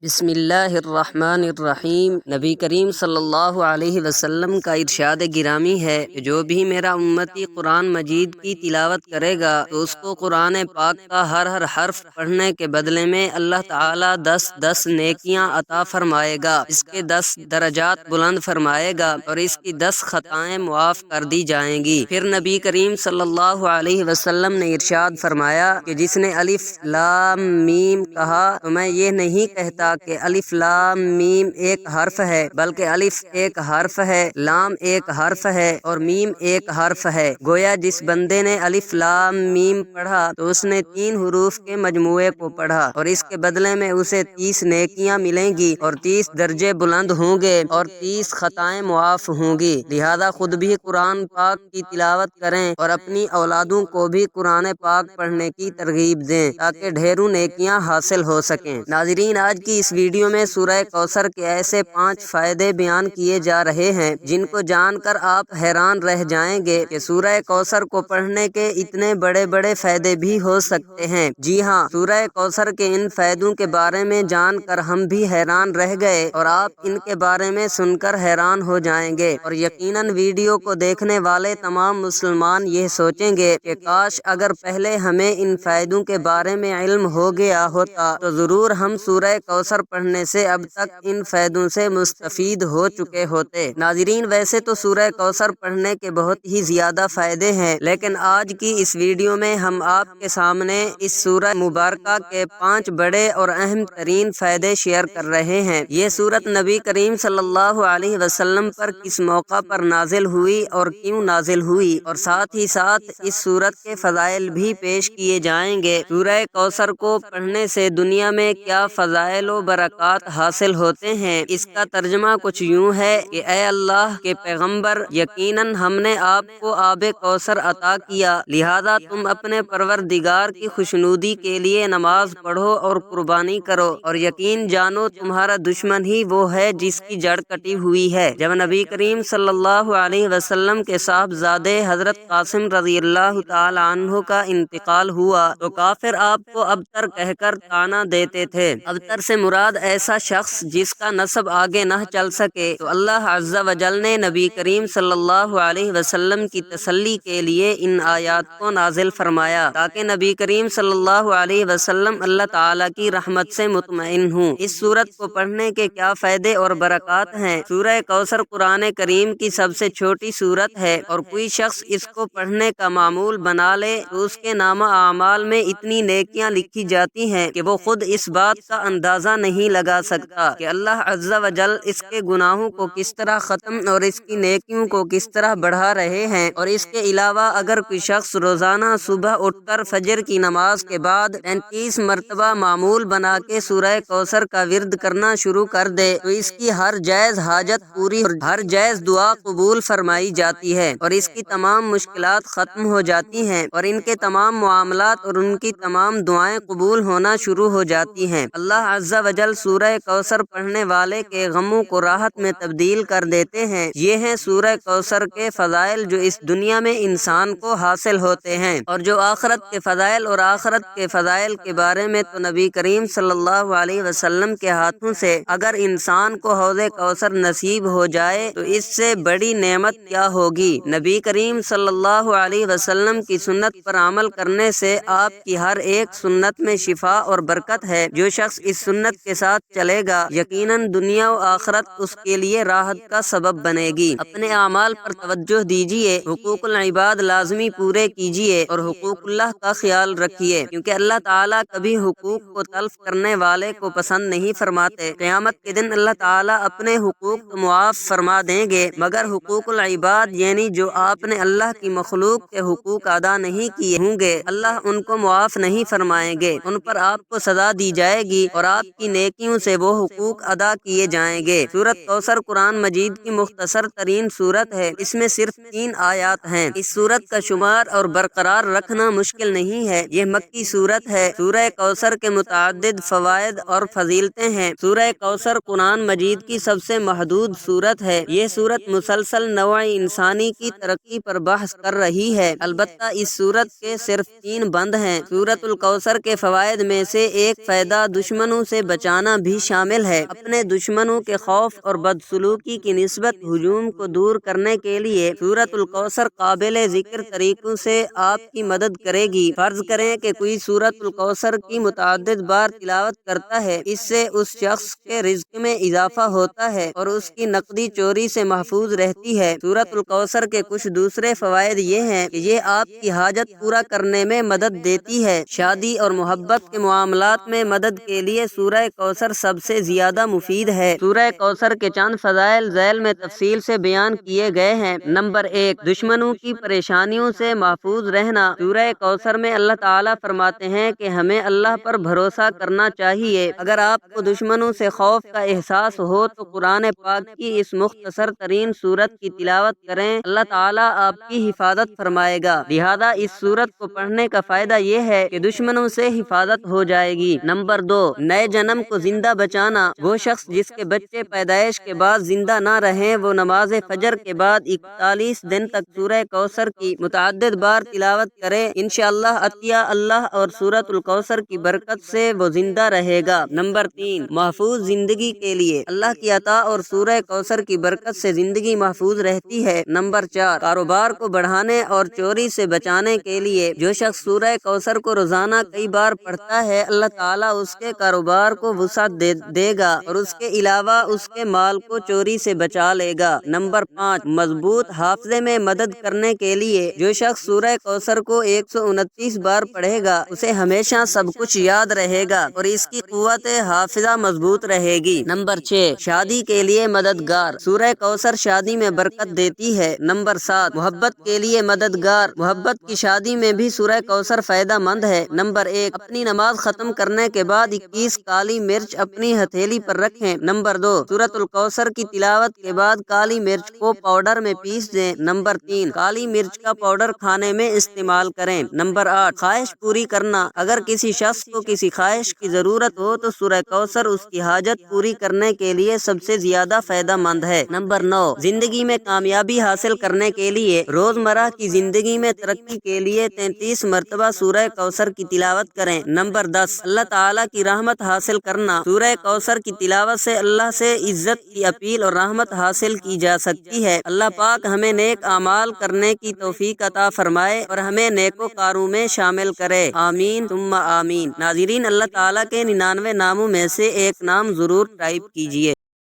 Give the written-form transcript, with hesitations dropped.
بسم اللہ الرحمن الرحیم۔ نبی کریم صلی اللہ علیہ وسلم کا ارشاد گرامی ہے کہ جو بھی میرا امتی قرآن مجید کی تلاوت کرے گا تو اس کو قرآن پاک کا ہر حرف پڑھنے کے بدلے میں اللہ تعالیٰ 10 نیکیاں عطا فرمائے گا، اس کے 10 درجات بلند فرمائے گا اور اس کی 10 خطائیں معاف کر دی جائیں گی۔ پھر نبی کریم صلی اللہ علیہ وسلم نے ارشاد فرمایا کہ جس نے الف لام میم کہا تو میں یہ نہیں کہتا کہ الف لام میم ایک حرف ہے، بلکہ الف ایک حرف ہے، لام ایک حرف ہے اور میم ایک حرف ہے۔ گویا جس بندے نے الف لام میم پڑھا تو اس نے 3 حروف کے مجموعے کو پڑھا اور اس کے بدلے میں اسے 30 نیکیاں ملیں گی اور 30 درجے بلند ہوں گے اور 30 خطائیں معاف ہوں گی۔ لہذا خود بھی قرآن پاک کی تلاوت کریں اور اپنی اولادوں کو بھی قرآن پاک پڑھنے کی ترغیب دیں تاکہ ڈھیروں نیکیاں حاصل ہو سکیں۔ ناظرین، آج کی اس ویڈیو میں سورہ کوثر کے ایسے 5 فائدے بیان کیے جا رہے ہیں جن کو جان کر آپ حیران رہ جائیں گے کہ سورہ کوثر کو پڑھنے کے اتنے بڑے فائدے بھی ہو سکتے ہیں۔ جی ہاں، سورہ کوثر کے ان فائدوں کے بارے میں جان کر ہم بھی حیران رہ گئے اور آپ ان کے بارے میں سن کر حیران ہو جائیں گے اور یقیناً ویڈیو کو دیکھنے والے تمام مسلمان یہ سوچیں گے کہ کاش اگر پہلے ہمیں ان فائدوں کے بارے میں علم ہو گیا ہوتا تو ضرور ہم سورہ کوثر پڑھنے سے اب تک ان فائدوں سے مستفید ہو چکے ہوتے۔ ناظرین، ویسے تو سورہ کوثر پڑھنے کے بہت ہی زیادہ فائدے ہیں، لیکن آج کی اس ویڈیو میں ہم آپ کے سامنے اس سورہ مبارکہ کے 5 بڑے اور اہم ترین فائدے شیئر کر رہے ہیں۔ یہ سورت نبی کریم صلی اللہ علیہ وسلم پر کس موقع پر نازل ہوئی اور کیوں نازل ہوئی، اور ساتھ ہی ساتھ اس سورت کے فضائل بھی پیش کیے جائیں گے۔ سورہ کوثر کو پڑھنے سے دنیا میں کیا فضائل و برکات حاصل ہوتے ہیں، اس کا ترجمہ کچھ یوں ہے کہ اے اللہ کے پیغمبر، یقیناً ہم نے آپ کو آب کوثر عطا کیا، لہذا تم اپنے پروردگار کی خوشنودی کے لیے نماز پڑھو اور قربانی کرو، اور یقین جانو تمہارا دشمن ہی وہ ہے جس کی جڑ کٹی ہوئی ہے۔ جب نبی کریم صلی اللہ علیہ وسلم کے صاحبزادے حضرت قاسم رضی اللہ تعالی عنہ کا انتقال ہوا تو کافر آپ کو ابتر کہہ کر طعنہ دیتے تھے۔ ابتر سے مراد ایسا شخص جس کا نسب آگے نہ چل سکے، تو اللہ عز و جل نے نبی کریم صلی اللہ علیہ وسلم کی تسلی کے لیے ان آیات کو نازل فرمایا تاکہ نبی کریم صلی اللہ علیہ وسلم اللہ تعالیٰ کی رحمت سے مطمئن ہوں۔ اس سورت کو پڑھنے کے کیا فائدے اور برکات ہیں؟ سورہ کوثر قرآن کریم کی سب سے چھوٹی سورت ہے اور کوئی شخص اس کو پڑھنے کا معمول بنا لے تو اس کے نامہ اعمال میں اتنی نیکیاں لکھی جاتی ہیں کہ وہ خود اس بات کا اندازہ نہیں لگا سکتا کہ اللہ عز و جل اس کے گناہوں کو کس طرح ختم اور اس کی نیکیوں کو کس طرح بڑھا رہے ہیں۔ اور اس کے علاوہ اگر کوئی شخص روزانہ صبح اٹھ کر فجر کی نماز کے بعد 33 مرتبہ معمول بنا کے سورہ کوثر کا ورد کرنا شروع کر دے تو اس کی ہر جائز حاجت پوری اور ہر جائز دعا قبول فرمائی جاتی ہے اور اس کی تمام مشکلات ختم ہو جاتی ہیں اور ان کے تمام معاملات اور ان کی تمام دعائیں قبول ہونا شروع ہو جاتی ہیں۔ اللہ عز و جل سورہ کوثر پڑھنے والے کے غموں کو راحت میں تبدیل کر دیتے ہیں۔ یہ ہیں سورہ کوثر کے فضائل جو اس دنیا میں انسان کو حاصل ہوتے ہیں، اور جو آخرت کے فضائل اور آخرت کے فضائل کے بارے میں تو نبی کریم صلی اللہ علیہ وسلم کے ہاتھوں سے اگر انسان کو حوض کوثر نصیب ہو جائے تو اس سے بڑی نعمت کیا ہوگی۔ نبی کریم صلی اللہ علیہ وسلم کی سنت پر عمل کرنے سے آپ کی ہر ایک سنت میں شفا اور برکت ہے۔ جو شخص اس سنت کے ساتھ چلے گا یقیناً دنیا و آخرت اس کے لیے راحت کا سبب بنے گی۔ اپنے اعمال پر توجہ دیجیے، حقوق العباد لازمی پورے کیجیے اور حقوق اللہ کا خیال رکھیے، کیونکہ اللہ تعالیٰ کبھی حقوق کو تلف کرنے والے کو پسند نہیں فرماتے۔ قیامت کے دن اللہ تعالیٰ اپنے حقوق تو معاف فرما دیں گے، مگر حقوق العباد یعنی جو آپ نے اللہ کی مخلوق کے حقوق ادا نہیں کیے ہوں گے، اللہ ان کو معاف نہیں فرمائیں گے، ان پر آپ کو سزا دی جائے گی اور آپ کی نیکیوں سے وہ حقوق ادا کیے جائیں گے۔ سورت کوثر قرآن مجید کی مختصر ترین سورت ہے، اس میں صرف 3 آیات ہیں۔ اس سورت کا شمار اور برقرار رکھنا مشکل نہیں ہے، یہ مکی سورت ہے۔ سورہ کوثر کے متعدد فوائد اور فضیلتیں ہیں۔ سورہ کوثر قرآن مجید کی سب سے محدود سورت ہے۔ یہ سورت مسلسل نوع انسانی کی ترقی پر بحث کر رہی ہے، البتہ اس سورت کے صرف 3 بند ہیں۔ سورت الکوثر کے فوائد میں سے ایک فائدہ دشمنوں سے بچانا بھی شامل ہے۔ اپنے دشمنوں کے خوف اور بدسلوکی کی نسبت ہجوم کو دور کرنے کے لیے سورۃ الکوثر قابل ذکر طریقوں سے آپ کی مدد کرے گی۔ فرض کریں کہ کوئی سورۃ الکوثر کی متعدد بار تلاوت کرتا ہے، اس سے اس شخص کے رزق میں اضافہ ہوتا ہے اور اس کی نقدی چوری سے محفوظ رہتی ہے۔ سورۃ الکوثر کے کچھ دوسرے فوائد یہ ہیں کہ یہ آپ کی حاجت پورا کرنے میں مدد دیتی ہے۔ شادی اور محبت کے معاملات میں مدد کے لیے سورہ کوثر سب سے زیادہ مفید ہے۔ سورہ کوثر کے چند فضائل ذیل میں تفصیل سے بیان کیے گئے ہیں۔ نمبر 1، دشمنوں کی پریشانیوں سے محفوظ رہنا۔ سورہ کوثر میں اللہ تعالیٰ فرماتے ہیں کہ ہمیں اللہ پر بھروسہ کرنا چاہیے۔ اگر آپ کو دشمنوں سے خوف کا احساس ہو تو قرآن پاک کی اس مختصر ترین سورت کی تلاوت کریں، اللہ تعالیٰ آپ کی حفاظت فرمائے گا۔ لہذا اس سورت کو پڑھنے کا فائدہ یہ ہے کہ دشمنوں سے حفاظت ہو جائے گی۔ نمبر 2، نئے جنم کو زندہ بچانا۔ وہ شخص جس کے بچے پیدائش کے بعد زندہ نہ رہیں، وہ نماز فجر کے بعد 41 دن تک سورہ کوثر کی متعدد بار تلاوت کرے، انشاءاللہ عطیہ اللہ اور سورۃ الکوثر کی برکت سے وہ زندہ رہے گا۔ نمبر 3، محفوظ زندگی کے لیے۔ اللہ کی عطا اور سورہ کوثر کی برکت سے زندگی محفوظ رہتی ہے۔ نمبر 4، کاروبار کو بڑھانے اور چوری سے بچانے کے لیے۔ جو شخص سورہ کوثر کو روزانہ کئی بار پڑھتا ہے، اللہ تعالیٰ اس کے کاروبار کو وسعت دے گا اور اس کے علاوہ اس کے مال کو چوری سے بچا لے گا۔ نمبر 5، مضبوط حافظے میں مدد کرنے کے لیے۔ جو شخص سورہ کوثر کو 129 بار پڑھے گا، اسے ہمیشہ سب کچھ یاد رہے گا اور اس کی قوت حافظہ مضبوط رہے گی۔ نمبر 6، شادی کے لیے مددگار۔ سورہ کوثر شادی میں برکت دیتی ہے۔ نمبر 7، محبت کے لیے مددگار۔ محبت کی شادی میں بھی سورہ کوثر فائدہ مند ہے۔ نمبر 1، اپنی نماز ختم کرنے کے بعد 21 کالی مرچ اپنی ہتھیلی پر رکھیں۔ نمبر 2، سورۃ الکوثر کی تلاوت کے بعد کالی مرچ کو پاؤڈر میں پیس دیں۔ نمبر 3، کالی مرچ کا پاؤڈر کھانے میں استعمال کریں۔ نمبر 8، خواہش پوری کرنا۔ اگر کسی شخص کو کسی خواہش کی ضرورت ہو تو سورہ کوثر اس کی حاجت پوری کرنے کے لیے سب سے زیادہ فائدہ مند ہے۔ نمبر 9، زندگی میں کامیابی حاصل کرنے کے لیے۔ روزمرہ کی زندگی میں ترقی کے لیے 33 مرتبہ سورہ کوثر کی تلاوت کریں۔ نمبر 10، اللہ تعالیٰ کی رحمت حاصل کرنا۔ سورہ کوثر کی تلاوت سے اللہ سے عزت کی اپیل اور رحمت حاصل کی جا سکتی ہے۔ اللہ پاک ہمیں نیک اعمال کرنے کی توفیق عطا فرمائے اور ہمیں نیکوکاروں میں شامل کرے، آمین ثم آمین۔ ناظرین، اللہ تعالیٰ کے 99 ناموں میں سے ایک نام ضرور ٹائپ کیجیے۔